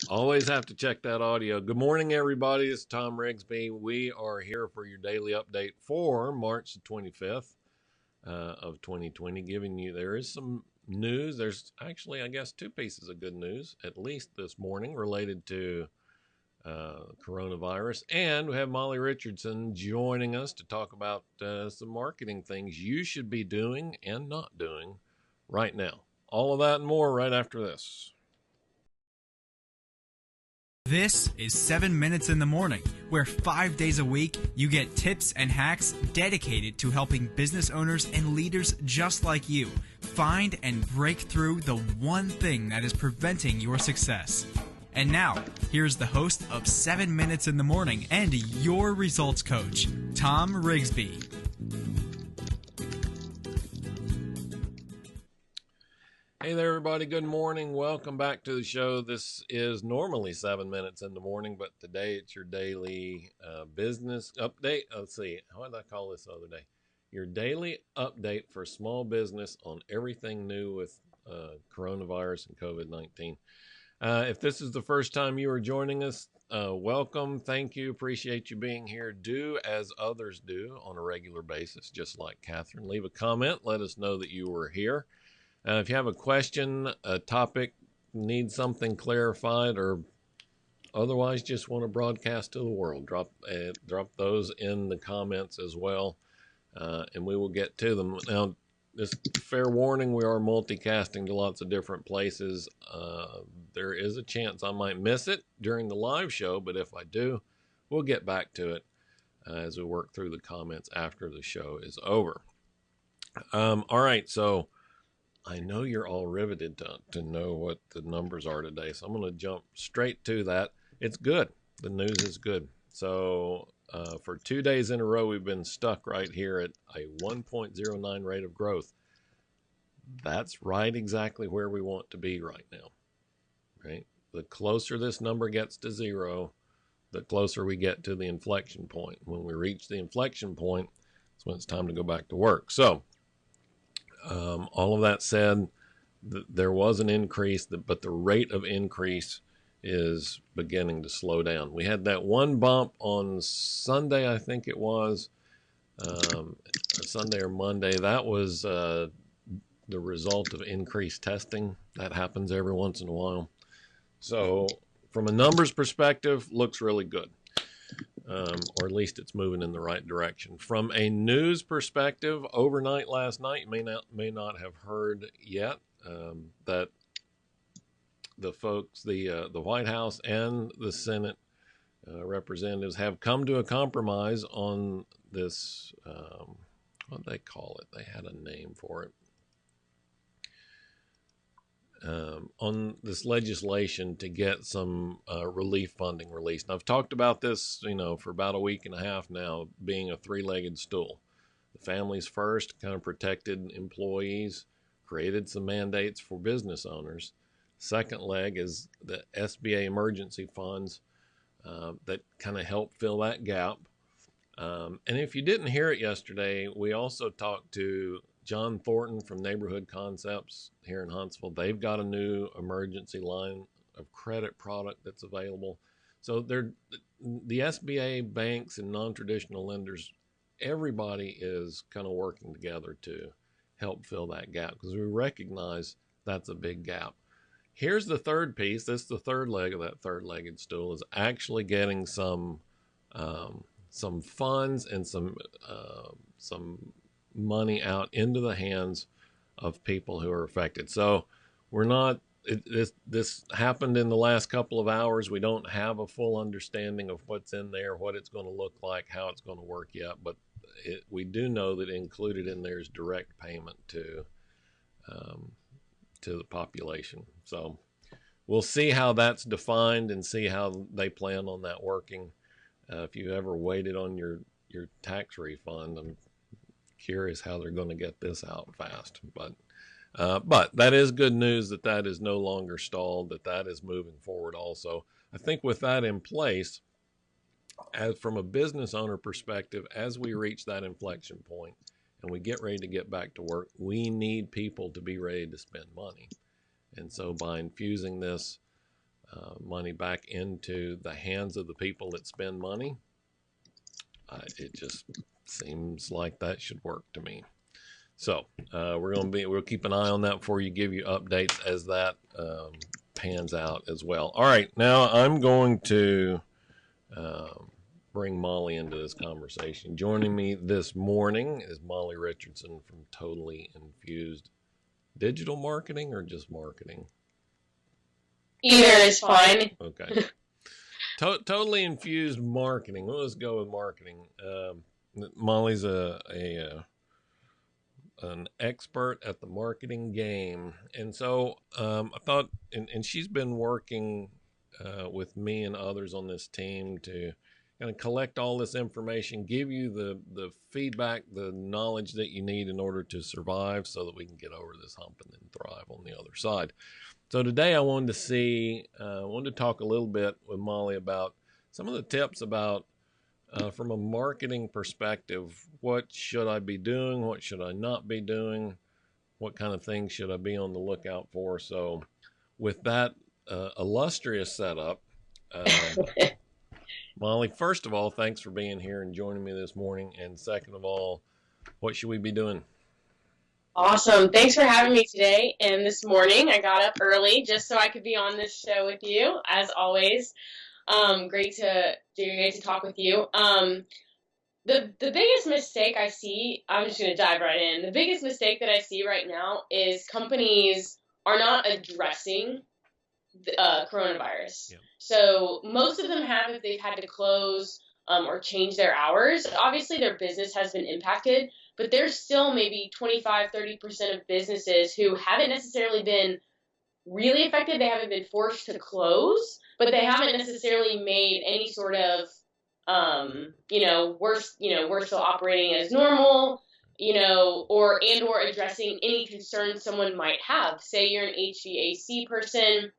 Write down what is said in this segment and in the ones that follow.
Always have to check that audio. Good morning, everybody. It's Thom Rigsby. We are here for your daily update for March the 25th of 2020, giving you, there is some news. There's actually, I guess, two pieces of good news, at least this morning, related to coronavirus. And we have Molly Richardson joining us to talk about some marketing things you should be doing and not doing right now. All of that and more right after this. This is 7 Minutes in the Morning, where 5 days a week you get tips and hacks dedicated to helping business owners and leaders just like you find and break through the one thing that is preventing your success. And now, here's the host of 7 Minutes in the Morning and your results coach, Thom Rigsby. Hey there, everybody. Good morning. Welcome back to the show. This is normally 7 minutes in the morning, but today it's your daily business update. Let's see. How did I call this the other day? Your daily update for small business on everything new with coronavirus and COVID-19. If this is the first time you are joining us, welcome. Thank you. Appreciate you being here. Do as others do on a regular basis, just like Catherine. Leave a comment. Let us know that you were here. If you have a question, a topic, need something clarified, or otherwise just want to broadcast to the world, drop those in the comments as well, and we will get to them. Now, this fair warning, we are multicasting to lots of different places. There is a chance I might miss it during the live show, but if I do, we'll get back to it as we work through the comments after the show is over. All right, so I know you're all riveted to know what the numbers are today, so I'm going to jump straight to that. It's good. The news is good. So for 2 days in a row, we've been stuck right here at a 1.09 rate of growth. That's right exactly where we want to be right now, right? The closer this number gets to zero, the closer we get to the inflection point. When we reach the inflection point, that's when it's time to go back to work. So all of that said, there was an increase, but the rate of increase is beginning to slow down. We had that one bump on Sunday, I think it was, Sunday or Monday. That was the result of increased testing. That happens every once in a while. So from a numbers perspective, looks really good. Or at least it's moving in the right direction. From a news perspective, overnight last night, you may not have heard yet that the folks, the White House and the Senate representatives have come to a compromise on this, what do they call it? They had a name for it. On this legislation to get some relief funding released. And I've talked about this, for about a week and a half now, being a three-legged stool. The families first kind of protected employees, created some mandates for business owners. Second leg is the SBA emergency funds that kind of help fill that gap. And if you didn't hear it yesterday, we also talked to John Thornton from Neighborhood Concepts here in Huntsville. They've got a new emergency line of credit product that's available. So the SBA banks and non-traditional lenders, everybody is kind of working together to help fill that gap because we recognize that's a big gap. Here's the third piece. This is the third leg of that third-legged stool, is actually getting some funds and some money out into the hands of people who are affected. So we're not, this happened in the last couple of hours. We don't have a full understanding of what's in there, what it's going to look like, how it's going to work yet, but we do know that included in there is direct payment to the population. So we'll see how that's defined and see how they plan on that working. If you ever waited on your tax refund, I'm curious how they're going to get this out fast, but that is good news that is no longer stalled, that is moving forward. Also, I think with that in place, as from a business owner perspective, as we reach that inflection point and we get ready to get back to work, we need people to be ready to spend money. And so by infusing this money back into the hands of the people that spend money, it just seems like that should work to me. So we'll keep an eye on that for you, give you updates as that pans out as well. All right, now I'm going to bring Molly into this conversation. Joining me this morning is Molly Richardson from Totally Infused Digital Marketing, or just marketing? Either is fine. Okay. Totally Infused Marketing. Let's go with marketing. Molly's an expert at the marketing game, and so I thought, and she's been working with me and others on this team to kind of collect all this information, give you the feedback, the knowledge that you need in order to survive, so that we can get over this hump and then thrive on the other side. So today I wanted to talk a little bit with Molly about some of the tips about, from a marketing perspective, what should I be doing? What should I not be doing? What kind of things should I be on the lookout for? So with that illustrious setup, Molly, first of all, thanks for being here and joining me this morning. And second of all, what should we be doing? Awesome. Thanks for having me today. And this morning I got up early just so I could be on this show with you, as always. Great to talk with you. The biggest mistake I see, I'm just going to dive right in. The biggest mistake that I see right now is companies are not addressing the coronavirus. Yeah. So most of them have, if they've had to close or change their hours. Obviously, their business has been impacted, but there's still maybe 25-30% of businesses who haven't necessarily been really affected. They haven't been forced to close, but they haven't necessarily made any sort of, we're still operating as normal, or addressing any concerns someone might have. Say you're an HVAC person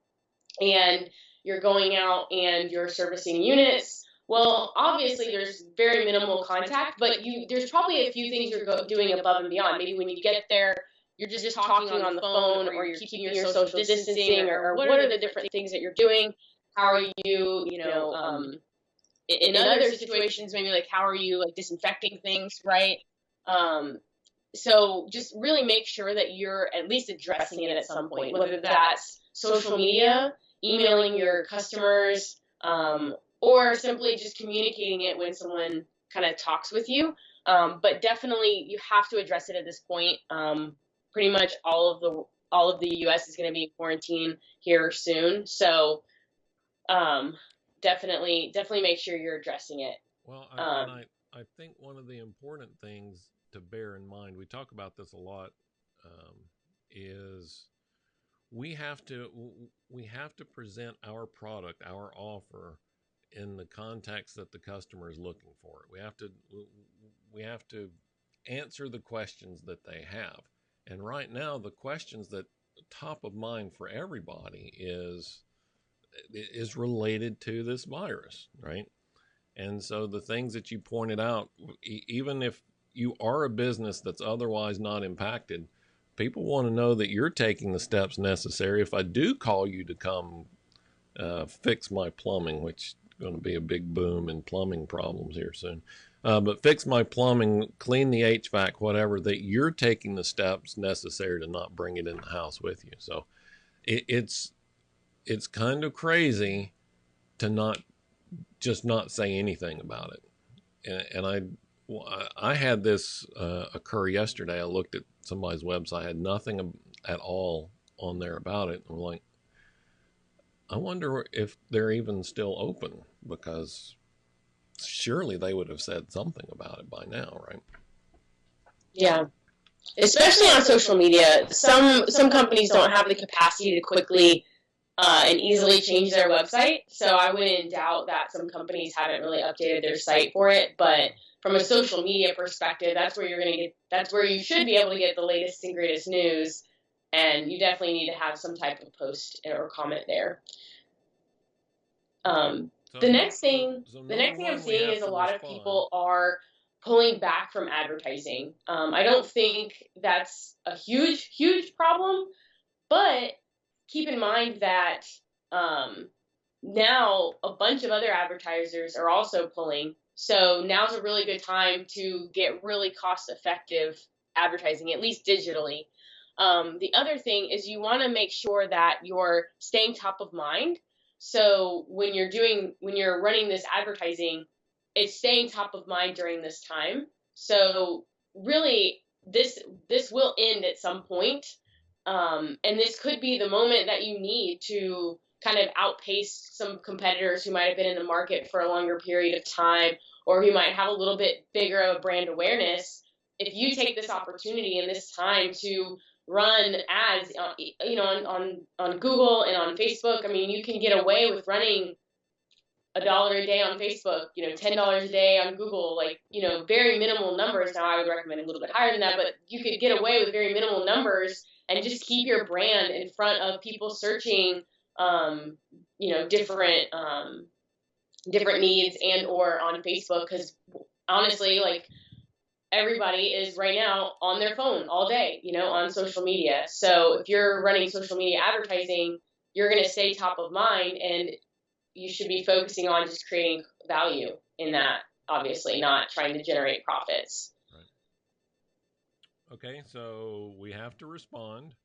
and you're going out and you're servicing units. Well, obviously there's very minimal contact, but there's probably a few things you're doing above and beyond. Maybe when you get there, you're just talking on the phone, or you're keeping your social distancing, or what are the different things that you're doing? How are you, in other situations, maybe like how are you like disinfecting things, right? So just really make sure that you're at least addressing it at some point, whether that's social media, emailing your customers, or simply just communicating it when someone kind of talks with you. But definitely you have to address it at this point. Pretty much all of the U.S. is going to be in quarantine here soon. So definitely make sure you're addressing it. Well, I think one of the important things to bear in mind, we talk about this a lot, is we have to present our product, our offer, in the context that the customer is looking for. We have to answer the questions that they have. And right now, the questions that top of mind for everybody is related to this virus, right? And so the things that you pointed out, even if you are a business that's otherwise not impacted, people want to know that you're taking the steps necessary. If I do call you to come fix my plumbing, which going to be a big boom in plumbing problems here soon. But fix my plumbing, clean the HVAC, whatever, that you're taking the steps necessary to not bring it in the house with you. So it's kind of crazy to not say anything about it. And I had this occur yesterday. I looked at somebody's website, had nothing at all on there about it. I'm like, I wonder if they're even still open, because surely they would have said something about it by now, right? Yeah. Especially on social media. Some companies don't have the capacity to quickly and easily change their website. So I wouldn't doubt that some companies haven't really updated their site for it. But from a social media perspective, that's where you should be able to get the latest and greatest news. And you definitely need to have some type of post or comment there. The next thing I'm seeing is a lot of people are pulling back from advertising. I don't think that's a huge problem, but keep in mind that now a bunch of other advertisers are also pulling. So now's a really good time to get really cost-effective advertising, at least digitally. The other thing is you want to make sure that you're staying top of mind. So when you're running this advertising, it's staying top of mind during this time. So really, this will end at some point. And this could be the moment that you need to kind of outpace some competitors who might have been in the market for a longer period of time, or who might have a little bit bigger of a brand awareness. If you take this opportunity and this time to run ads, on Google and on Facebook, I mean, you can get away with running $1 a day on Facebook, $10 a day on Google, like, very minimal numbers. Now I would recommend a little bit higher than that, but you could get away with very minimal numbers and just keep your brand in front of people searching, different needs and or on Facebook. Because honestly, like, everybody is right now on their phone all day, on social media. So if you're running social media advertising, you're going to stay top of mind, and you should be focusing on just creating value in that, obviously, not trying to generate profits. Right. Okay, so we have to respond.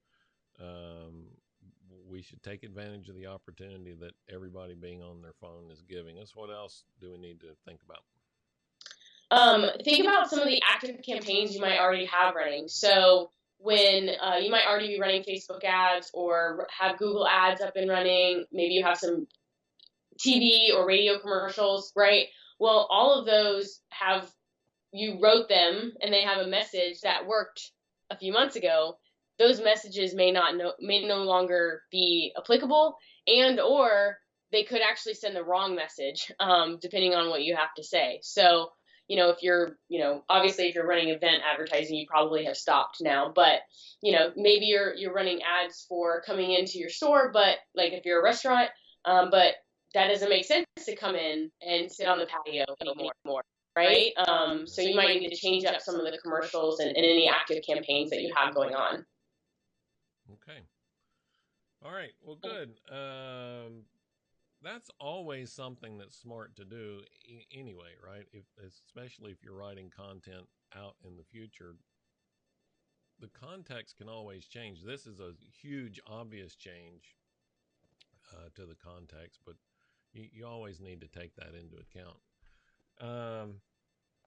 We should take advantage of the opportunity that everybody being on their phone is giving us. What else do we need to think about? Think about some of the active campaigns you might already have running. So when you might already be running Facebook ads or have Google ads up and running, maybe you have some TV or radio commercials, right? Well, all of those you wrote them and they have a message that worked a few months ago. Those messages may no longer be applicable, and or they could actually send the wrong message, depending on what you have to say. So, if you're, obviously if you're running event advertising, you probably have stopped now, but, maybe you're running ads for coming into your store, but like if you're a restaurant, but that doesn't make sense to come in and sit on the patio anymore, right? So you might need to change up some of the commercials and any active campaigns that you have going on. Okay. All right. Well, good. That's always something that's smart to do anyway, right? Especially if you're writing content out in the future, the context can always change. This is a huge, obvious change to the context, but you always need to take that into account.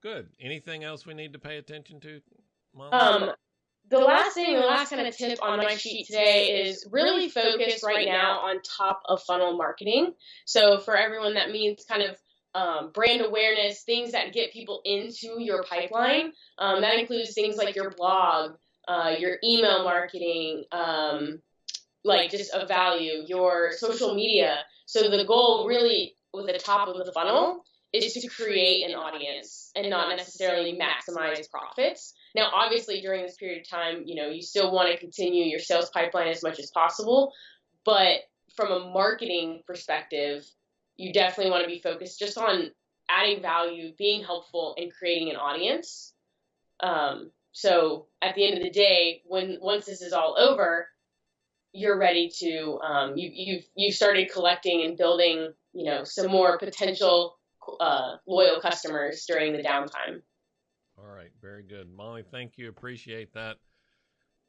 Good. Anything else we need to pay attention to, Mom? The last kind of tip on my sheet today is really focus right now on top of funnel marketing. So for everyone, that means kind of brand awareness, things that get people into your pipeline. That includes things like your blog, your email marketing, like just of value, your social media. So the goal really with the top of the funnel is to create an audience and not necessarily maximize profits. Now, obviously, during this period of time, you still want to continue your sales pipeline as much as possible. But from a marketing perspective, you definitely want to be focused just on adding value, being helpful, and creating an audience. So at the end of the day, once this is all over, you're ready to you've started collecting and building some more potential loyal customers during the downtime. All right, very good, Molly. Thank you. Appreciate that.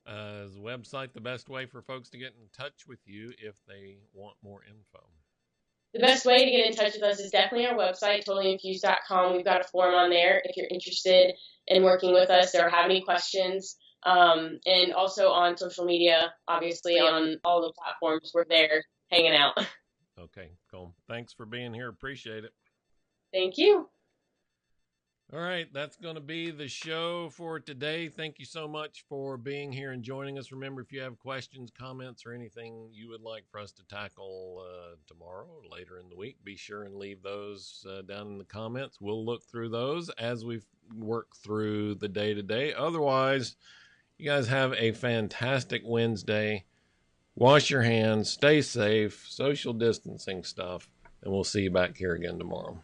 Is the website the best way for folks to get in touch with you if they want more info? The best way to get in touch with us is definitely our website, totallyinfused.com. We've got a form on there if you're interested in working with us or have any questions. And also on social media, obviously on all the platforms, we're there hanging out. Okay, cool. Thanks for being here. Appreciate it. Thank you. All right, that's going to be the show for today. Thank you so much for being here and joining us. Remember, if you have questions, comments, or anything you would like for us to tackle tomorrow or later in the week, be sure and leave those down in the comments. We'll look through those as we work through the day-to-day. Otherwise, you guys have a fantastic Wednesday. Wash your hands, stay safe, social distancing stuff, and we'll see you back here again tomorrow.